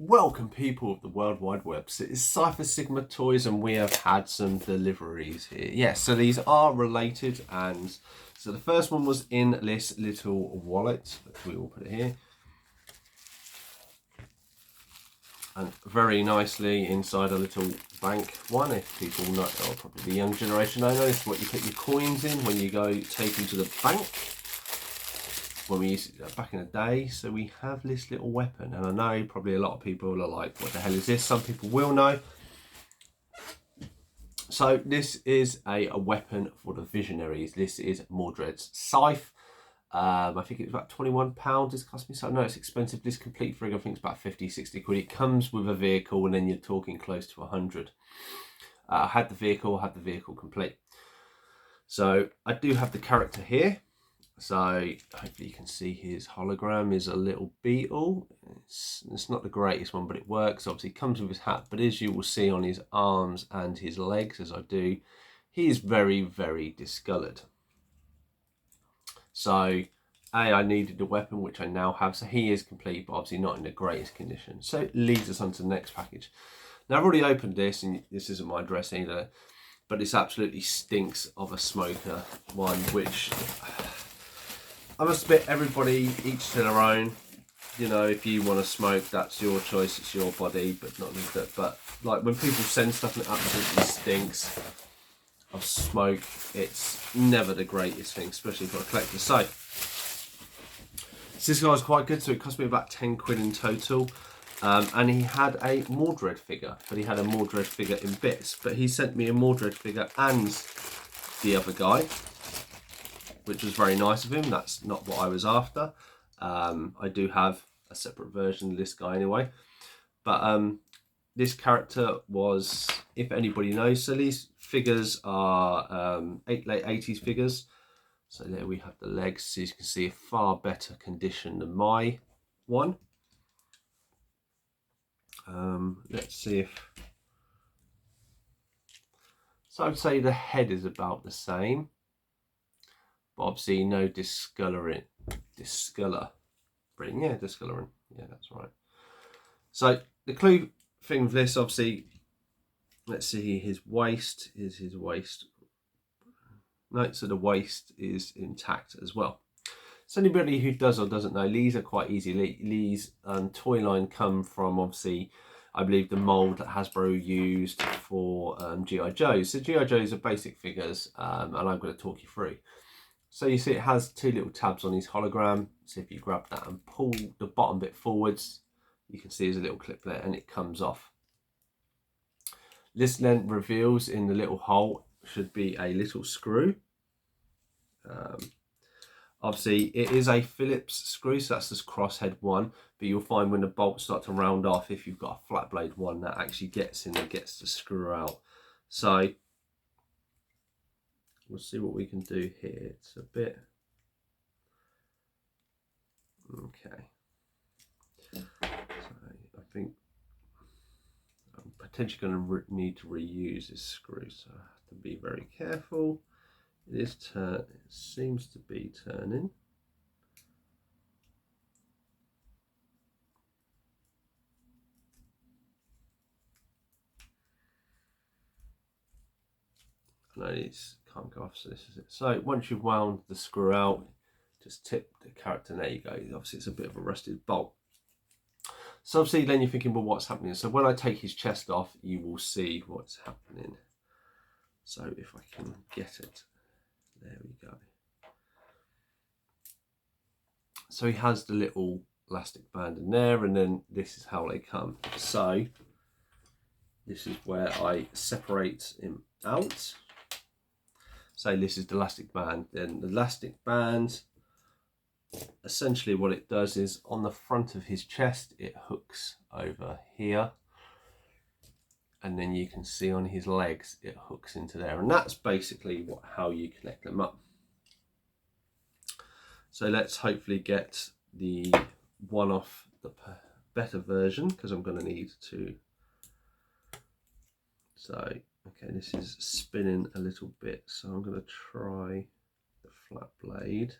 Welcome people of the World Wide Web. So it's Cypher Sigma Toys and we have had some deliveries here. Yes, so these are related, and so the first one was in this little wallet. We will put it here. And very nicely inside a little bank one. If people know, or probably the young generation don't know, this is what you put your coins in when you go take them to the bank. When we used it back in the day. So we have this little weapon, and I know probably a lot of people are like, what the hell is this? Some people will know. So this is a weapon for the Visionaries. This is Mordred's scythe. I think it's about £21 this cost me. So no, it's expensive. This complete figure I think it's about 50-60 quid. It comes with a vehicle, and then you're talking close to 100. I had the vehicle complete. So I do have the character here. So hopefully you can see his hologram is a little beetle. It's not the greatest one, but it works. Obviously it comes with his hat, but as you will see on his arms and his legs, as I do, he is very, very discoloured. So I needed a weapon, which I now have. So he is complete, but obviously not in the greatest condition. So it leads us on to the next package. Now I've already opened this, and this isn't my address either, but this absolutely stinks of a smoker one, which I must admit, everybody, each to their own. You know, if you want to smoke, that's your choice, it's your body, but not that. But like when people send stuff and it absolutely stinks of smoke, it's never the greatest thing, especially for a collector. So this guy was quite good, so it cost me about 10 quid in total. And he had a Mordred figure, but he had a Mordred figure in bits. But he sent me a Mordred figure and the other guy, which was very nice of him. That's not what I was after. I do have a separate version of this guy anyway. But this character was, if anybody knows, so these figures are late 80s figures. So there we have the legs. So you can see a far better condition than my one. Let's see if... So I'd say the head is about the same. But obviously no discoloring. Discoloring. Yeah, discoloring. Yeah, that's right. So the clue thing with this, obviously, let's see, his waist is his waist. No, so the waist is intact as well. So anybody who does or doesn't know, these are quite easy. These toy line come from, obviously, I believe the mould that Hasbro used for G.I. Joes. So G.I. Joes are basic figures, and I'm going to talk you through. So you see it has two little tabs on his hologram. So if you grab that and pull the bottom bit forwards, you can see there's a little clip there and it comes off. This then reveals in the little hole should be a little screw. Obviously it is a Phillips screw, so that's this crosshead one, but you'll find when the bolts start to round off, if you've got a flat blade one, that actually gets in and gets the screw out. So we'll see what we can do here. It's a bit... Okay. So I think I'm potentially going to need to reuse this screw, so I have to be very careful. It is it seems to be turning. No, it can't go off, so this is it. So once you've wound the screw out, just tip the character, and there you go. Obviously it's a bit of a rusted bolt. So obviously then you're thinking, well, what's happening? So when I take his chest off, you will see what's happening. So if I can get it, there we go. So he has the little elastic band in there, and then this is how they come. So this is where I separate him out. So this is the elastic band. Then the elastic band, essentially what it does is on the front of his chest, it hooks over here. And then you can see on his legs, it hooks into there. And that's basically how you connect them up. So let's hopefully get the one off the better version, because I'm going to need to. So, okay, this is spinning a little bit. So I'm going to try the flat blade.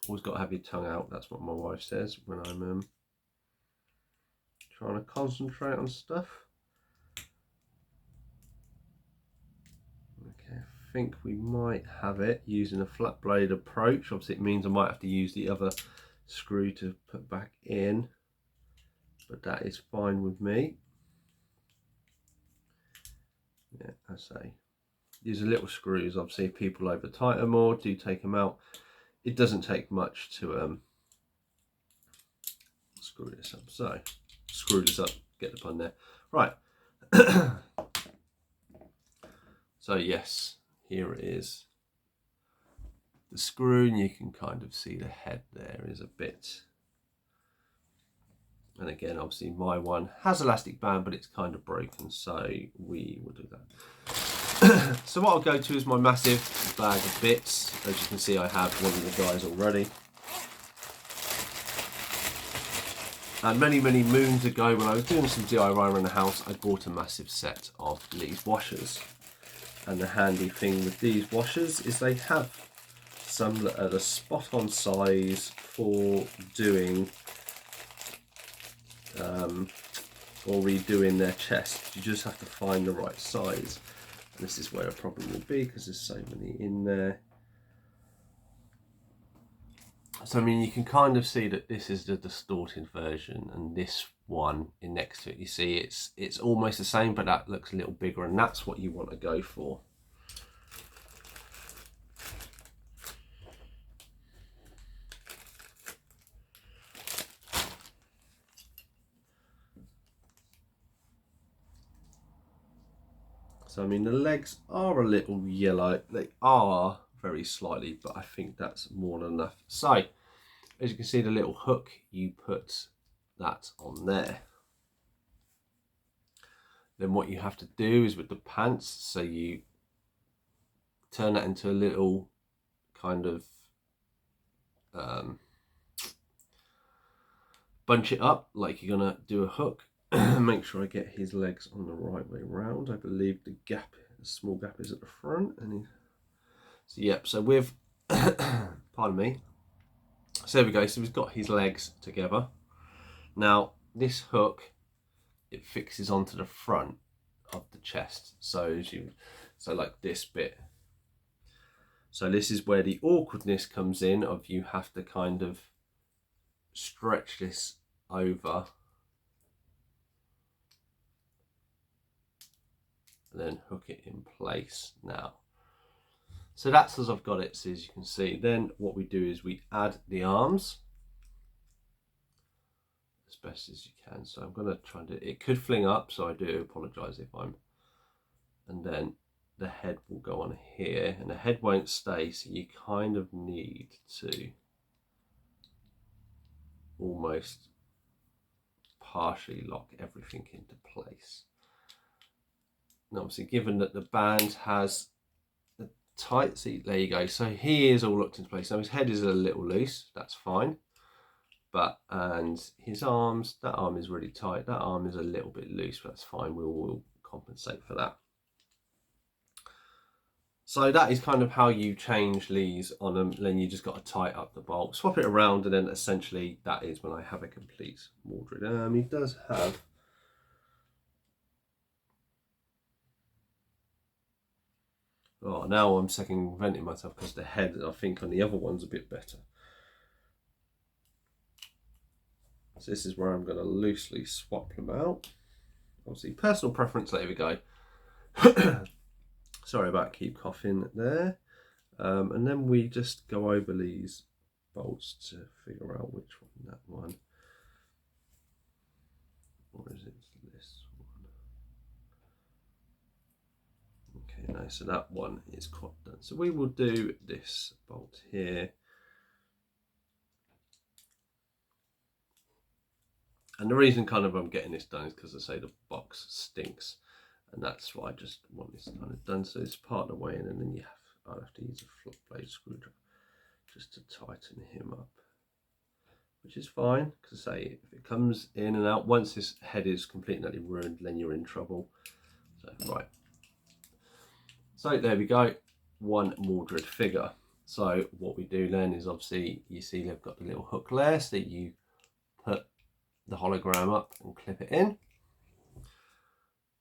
Always got to have your tongue out. That's what my wife says when I'm trying to concentrate on stuff. Okay, I think we might have it using a flat blade approach. Obviously it means I might have to use the other screw to put back in, but that is fine with me. Yeah, I say use the little screws. Obviously if people over tighten them or do take them out, it doesn't take much to screw this up. So screw this up, get the pun there. Right. So yes, here it is, the screw, and you can kind of see the head there is a bit. And again, obviously my one has elastic band, but it's kind of broken, so we will do that. So what I'll go to is my massive bag of bits. As you can see, I have one of the guys already. And many moons ago, when I was doing some DIY around the house, I bought a massive set of these washers. And the handy thing with these washers is they have some that are the spot on size for doing or redoing their chest. You just have to find the right size. And this is where a problem will be because there's so many in there. So I mean, you can kind of see that this is the distorted version, and this one in next to it, you see it's almost the same, but that looks a little bigger, and that's what you want to go for. So I mean, the legs are a little yellow. They are very slightly, but I think that's more than enough. So as you can see, the little hook, you put that on there. Then what you have to do is with the pants, so you turn that into a little kind of bunch it up like you're gonna do a hook. Make sure I get his legs on the right way round. I believe the small gap is at the front, and so yep. So with pardon me. So there we go. So we've got his legs together. Now this hook, it fixes onto the front of the chest. So like this bit. So this is where the awkwardness comes in. Of you have to kind of stretch this over, and then hook it in place now. So that's as I've got it, so as you can see. Then what we do is we add the arms as best as you can. So I'm going to try and do it. It could fling up, so I do apologise if I'm... And then the head will go on here, and the head won't stay, so you kind of need to almost partially lock everything into place. And obviously, given that the band has a tight seat, there you go. So he is all locked into place. Now his head is a little loose, that's fine. But, and his arms, that arm is really tight. That arm is a little bit loose, but that's fine. We'll compensate for that. So that is kind of how you change these on them. Then you just got to tighten up the bolt, swap it around, and then essentially that is when I have a complete Mordred. He does have... Oh, now I'm second-inventing myself because the head, I think, on the other one's a bit better. So this is where I'm going to loosely swap them out. Obviously, personal preference, there we go. Sorry about keep coughing there. And then we just go over these bolts to figure out which one, that one. Or is it this one? Okay, no, so that one is quite done. So we will do this bolt here. And the reason kind of I'm getting this done is because I say the box stinks. And that's why I just want this kind of done. So it's part of the way in, and then I'll have to use a flat blade screwdriver just to tighten him up. Which is fine, because I say if it comes in and out, once this head is completely ruined, then you're in trouble. So right. So there we go, one Mordred figure. So what we do then is, obviously you see they've got the little hook there, so that you put the hologram up and clip it in.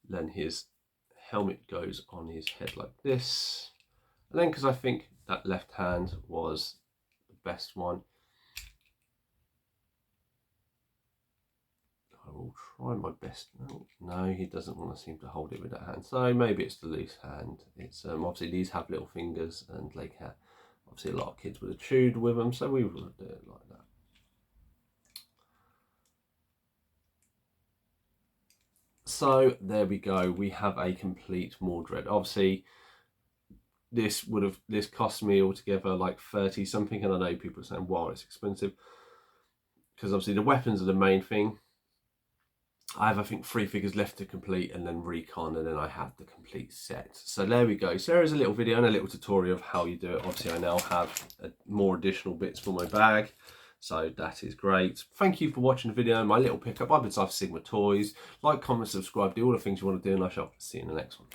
Then his helmet goes on his head like this. And then, because I think that left hand was the best one, I will try my best. No, he doesn't want to seem to hold it with that hand. So maybe it's the loose hand. It's obviously these have little fingers, and like obviously a lot of kids would have chewed with them, so we would do it like that. So there we go. We have a complete Mordred. Obviously, this cost me altogether like 30 something, and I know people are saying, wow, it's expensive, because obviously the weapons are the main thing. I have, I think, 3 figures left to complete, and then recon, and then I have the complete set. So there we go. So there is a little video and a little tutorial of how you do it. Obviously, I now have more additional bits for my bag, so that is great. Thank you for watching the video. My little pickup. I've been Sigma Toys. Like, comment, subscribe, do all the things you want to do, and I shall see you in the next one.